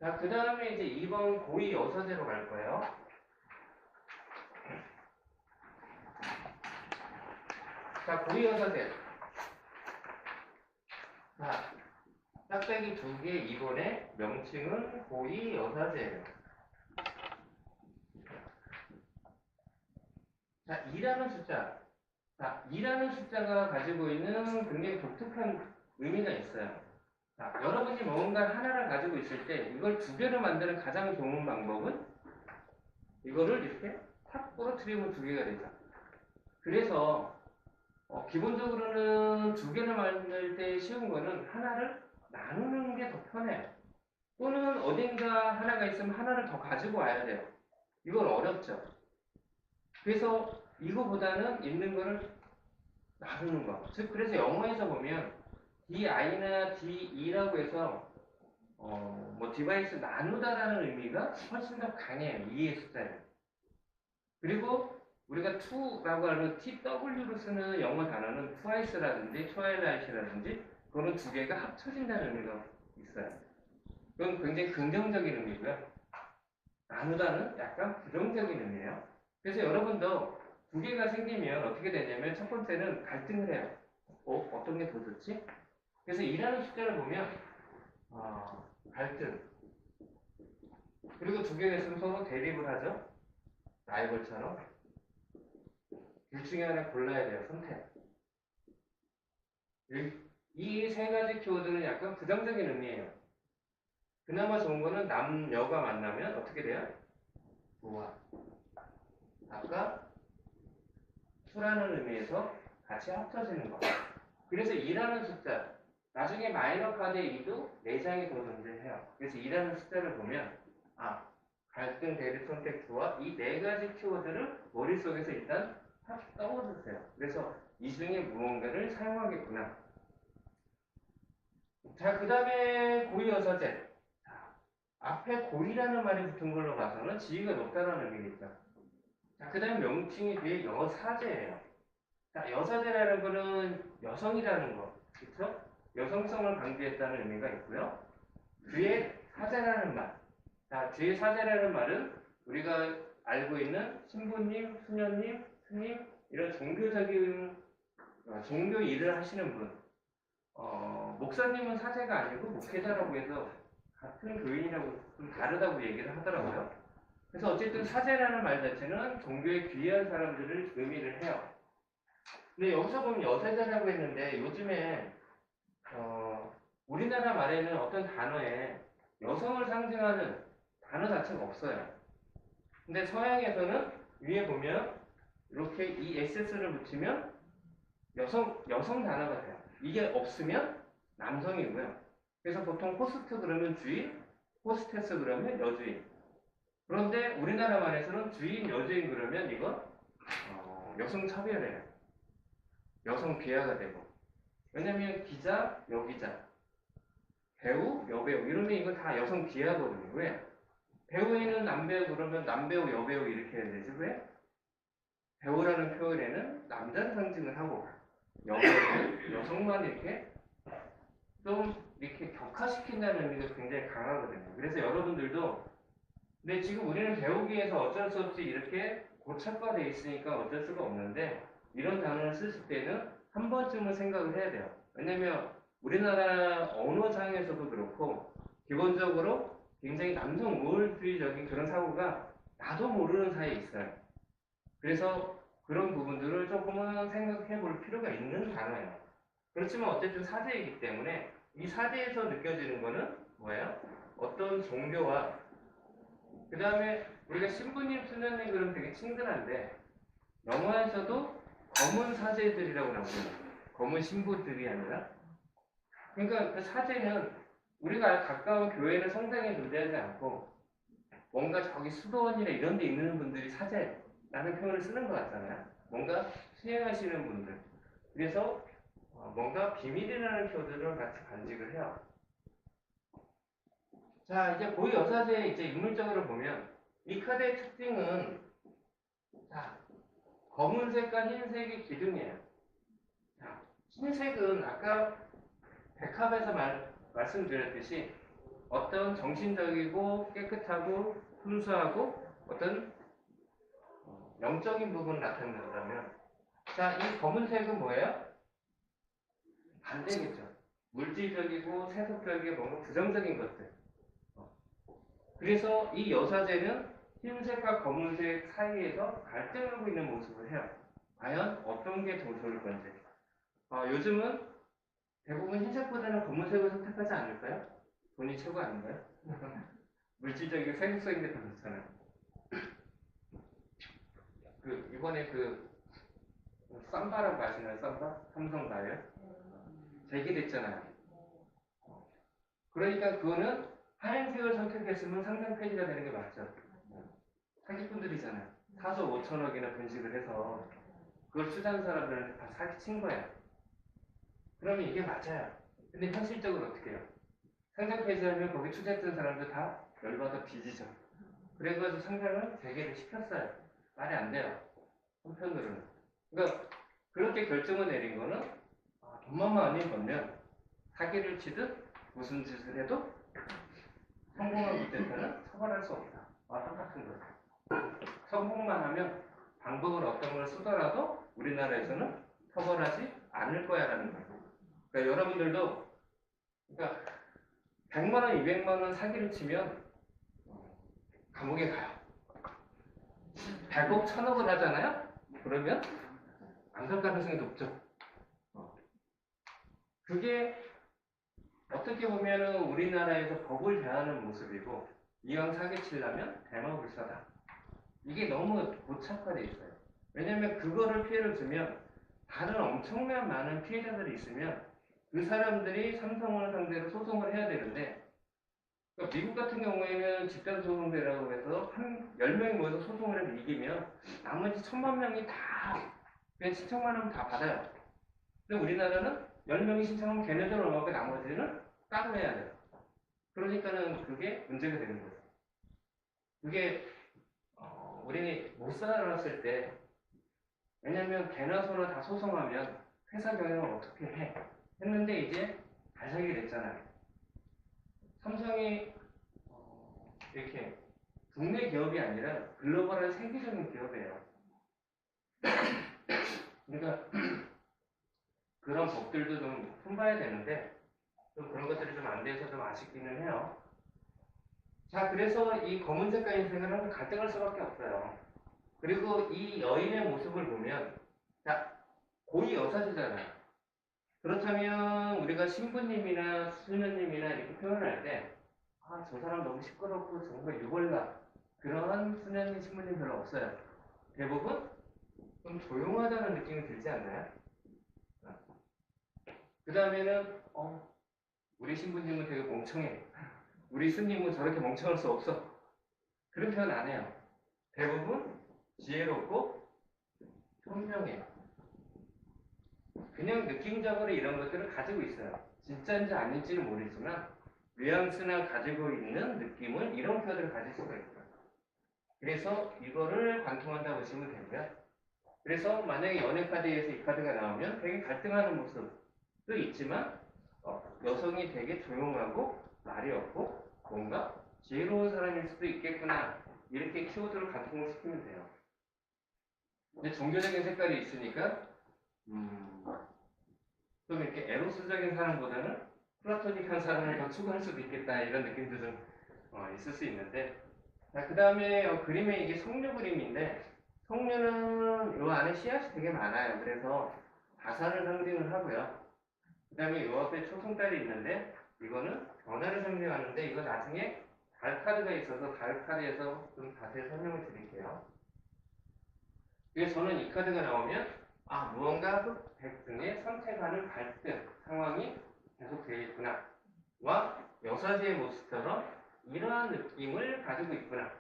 자, 그 다음에 이제 2번 고의 여서제로 갈 거예요. 자, 고의 여서제. 자, 짝대기 2개 2번의 명칭은 고의 여사제예요. 자, 2라는 숫자. 자, 2라는 숫자가 가지고 있는 굉장히 독특한 의미가 있어요. 자, 여러분이 뭔가 하나를 가지고 있을 때 이걸 두 개로 만드는 가장 좋은 방법은 이거를 이렇게 탁 부러뜨리면 두 개가 되죠. 그래서 기본적으로는 두 개를 만들 때 쉬운 거는 하나를 나누는 게 더 편해요. 또는 어딘가 하나가 있으면 하나를 더 가지고 와야 돼요. 이건 어렵죠. 그래서 이거보다는 있는 거를 나누는 거. 즉 그래서 영어에서 보면 DI나 DE라고 해서 뭐 디바이스 나누다라는 의미가 훨씬 더 강해요. 2의 숫자예요. 그리고 우리가 to라고 하는 TW로 쓰는 영어 단어는 twice라든지 twilight이라든지 그거는 두 개가 합쳐진다는 의미가 있어요. 그건 굉장히 긍정적인 의미고요. 나누다는 약간 부정적인 의미예요. 그래서 여러분도 두 개가 생기면 어떻게 되냐면 첫 번째는 갈등을 해요. 어떤 게 더 좋지? 그래서 2라는 숫자를 보면 갈등. 그리고 두 개가 있으면 서로 대립을 하죠. 라이벌처럼. 둘 중에 하나 골라야 돼요. 선택. 이 세 가지 키워드는 약간 부정적인 의미예요. 그나마 좋은 거는 남녀가 만나면 어떻게 돼요? 좋아. 아까 수라는 의미에서 같이 합쳐지는 거. 그래서 2라는 숫자, 나중에 마이너 카드의 2도 4장이 더 존재해요. 그래서 2라는 숫자를 보면 갈등, 대립, 선택, 조화 이 네 가지 키워드를 머릿속에서 일단 확 떠올리세요. 그래서 이 중에 무언가를 사용하겠구나. 자, 그 다음에 고의어사제. 앞에 고의라는 말이 붙은 걸로 봐서는 지위가 높다는 의미겠죠. 자, 그 다음에 명칭이 뒤에 여사제예요. 자, 여사제라는 거는 여성이라는 거, 그쵸? 여성성을 강조했다는 의미가 있고요. 뒤에 사제라는 말. 자, 뒤에 사제라는 말은 우리가 알고 있는 신부님, 수녀님, 스님, 이런 종교적인, 종교 일을 하시는 분. 목사님은 사제가 아니고 목회자라고 해서 같은 교인이라고 좀 다르다고 얘기를 하더라고요. 그래서 어쨌든 사제라는 말 자체는 종교에 귀한 사람들을 의미를 해요. 근데 여기서 보면 여사제라고 했는데 요즘에 우리나라 말에는 어떤 단어에 여성을 상징하는 단어 자체가 없어요. 근데 서양에서는 위에 보면 이렇게 이 SS를 붙이면 여성 단어가 돼요. 이게 없으면 남성이고요. 그래서 보통 호스트 그러면 주인, 호스테스 그러면 여주인. 그런데 우리나라 말에서는 주인, 여주인 그러면 이건 여성 차별이에요. 여성 비하가 되고. 왜냐면 기자, 여기자, 배우, 여배우 이러면 이거 다 여성 비하거든요. 왜? 배우에는 남배우 그러면 남배우, 여배우 이렇게 해야 되지. 왜? 배우라는 표현에는 남자를 상징을 하고 여배우는 여성만 이렇게 좀 이렇게 격화시킨다는 의미가 굉장히 강하거든요. 그래서 여러분들도 근데 지금 우리는 배우기에서 어쩔 수 없이 이렇게 고착화되어 있으니까 어쩔 수가 없는데 이런 단어를 쓰실 때는 한 번쯤은 생각을 해야 돼요. 왜냐면 우리나라 언어상에서도 그렇고 기본적으로 굉장히 남성 우월주의적인 그런 사고가 나도 모르는 사이에 있어요. 그래서 그런 부분들을 조금은 생각해 볼 필요가 있는 단어예요. 그렇지만 어쨌든 사제이기 때문에 이 사제에서 느껴지는 거는 뭐예요? 어떤 종교와 그 다음에 우리가 신부님, 수녀님 그러면 되게 친근한데 영화에서도 검은 사제들이라고 나옵니다. 검은 신부들이 아니라 그러니까 그 사제는 우리가 가까운 교회는 성당에 존재하지 않고 뭔가 저기 수도원이나 이런 데 있는 분들이 사제라는 표현을 쓰는 것 같잖아요. 뭔가 수행하시는 분들. 그래서 뭔가 비밀이라는 표현을 같이 간직을 해요. 자, 이제 고위 여사제 이제 인물적으로 보면 이 카드의 특징은 자, 검은색과 흰색이 기둥이에요. 자, 흰색은 아까 백합에서 말씀드렸듯이 어떤 정신적이고 깨끗하고 순수하고 어떤 영적인 부분을 나타낸다면, 자, 이 검은색은 뭐예요? 반대겠죠. 물질적이고 세속적이고 뭔가 부정적인 것들. 그래서 이 여사제는 흰색과 검은색 사이에서 갈등하고 있는 모습을 해요. 과연 어떤 게 더 좋을 건지. 요즘은 대부분 흰색보다는 검은색을 선택하지 않을까요? 돈이 최고 아닌가요? 물질적이고 세속적인 게 더 좋잖아요. 이번에 쌈바라고 아시나요? 쌈바? 삼성바이오? 제기됐잖아요. 그러니까 그거는 하얀색을 선택했으면 상장 폐지가 되는 게 맞죠. 사기꾼들이잖아요. 4조 5천억이나 분식을 해서 그걸 투자한 사람들한테 다 사기친 거예요. 그러면 이게 맞아요. 근데 현실적으로 어떻게 해요? 상장 폐지하면 거기 투자했던 사람들 다 열받아 뒤지죠. 그래가지고 상장을 재개를 시켰어요. 말이 안 돼요. 한편으로는. 그러니까 그렇게 결정을 내린 거는 돈만 많이 벌면 사기를 치듯 무슨 짓을 해도 성공한 것들은 처벌할 수 없다. 똑같은 거죠. 성공만 하면 방법을 어떤 걸 쓰더라도 우리나라에서는 처벌하지 않을 거야라는 거예요. 그러니까 여러분들도 그러니까 100만 원, 200만 원 사기를 치면 감옥에 가요. 100억, 1000억을 하잖아요? 그러면 안 갈 가능성이 높죠. 그게 어떻게 보면은 우리나라에서 법을 대하는 모습이고, 이왕 사기치려면 대마불사다. 이게 너무 고착화되어 있어요. 왜냐면 그거를 피해를 주면 다른 엄청난 많은 피해자들이 있으면 그 사람들이 삼성을 상대로 소송을 해야 되는데, 그러니까 미국 같은 경우에는 집단소송대라고 해서 한 10명이 모여서 소송을 해서 이기면 나머지 1000만 명이 다 그냥 신청만 하면 다 받아요. 근데 우리나라는 10명이 신청하면 걔네들 넘어가고 나머지는 따로 해야 돼요. 그러니까는 그게 문제가 되는 거예요. 그게 우리 못 살아났을 때, 왜냐면 개나 소나 다 소송하면 회사 경영을 어떻게 해? 했는데 이제 잘 살게 됐잖아요. 삼성이 이렇게 국내 기업이 아니라 글로벌한 세계적인 기업이에요. 그러니까 그런 법들도 좀 품봐야 되는데 좀 그런 것들이 좀 안 돼서 좀 아쉽기는 해요. 자, 그래서 이 검은 색깔 인생은 갈등할 수밖에 없어요. 그리고 이 여인의 모습을 보면, 자, 고위 여사제잖아요. 그렇다면 우리가 신부님이나 수녀님이나 이렇게 표현할 때, 저 사람 너무 시끄럽고 정말 유골라, 그런 수녀님, 신부님 별로 없어요. 대부분 좀 조용하다는 느낌이 들지 않나요? 그 다음에는 우리 신부님은 되게 멍청해. 우리 스님은 저렇게 멍청할 수 없어. 그런 표현 안 해요. 대부분 지혜롭고 현명해요. 그냥 느낌적으로 이런 것들을 가지고 있어요. 진짜인지 아닌지는 모르지만 뉘앙스나 가지고 있는 느낌을 이런 표현을 가질 수가 있어요. 그래서 이거를 관통한다고 보시면 되고요. 그래서 만약에 연애 카드에서 이 카드가 나오면 되게 갈등하는 모습도 있지만 여성이 되게 조용하고 말이 없고 뭔가 지혜로운 사람일 수도 있겠구나, 이렇게 키워드를 관통을 시키면 돼요. 근데 종교적인 색깔이 있으니까 좀 이렇게 에로스적인 사람보다는 플라토닉한 사람을 더 추구할 수도 있겠다, 이런 느낌도 좀 있을 수 있는데, 자, 그 다음에 그림에 이게 석류 그림인데, 석류는 요 안에 씨앗이 되게 많아요. 그래서 다산을 상징을 하고요. 그 다음에 요 앞에 초승달이 있는데, 이거는 변화를 상징하는데, 이거 나중에 달 카드가 있어서 달 카드에서 좀 자세히 설명을 드릴게요. 그래서 저는 이 카드가 나오면 무언가 흑백 등의 선택하는 갈등 상황이 계속 되겠구나, 와 여사제의 모습처럼 이러한 느낌을 가지고 있구나,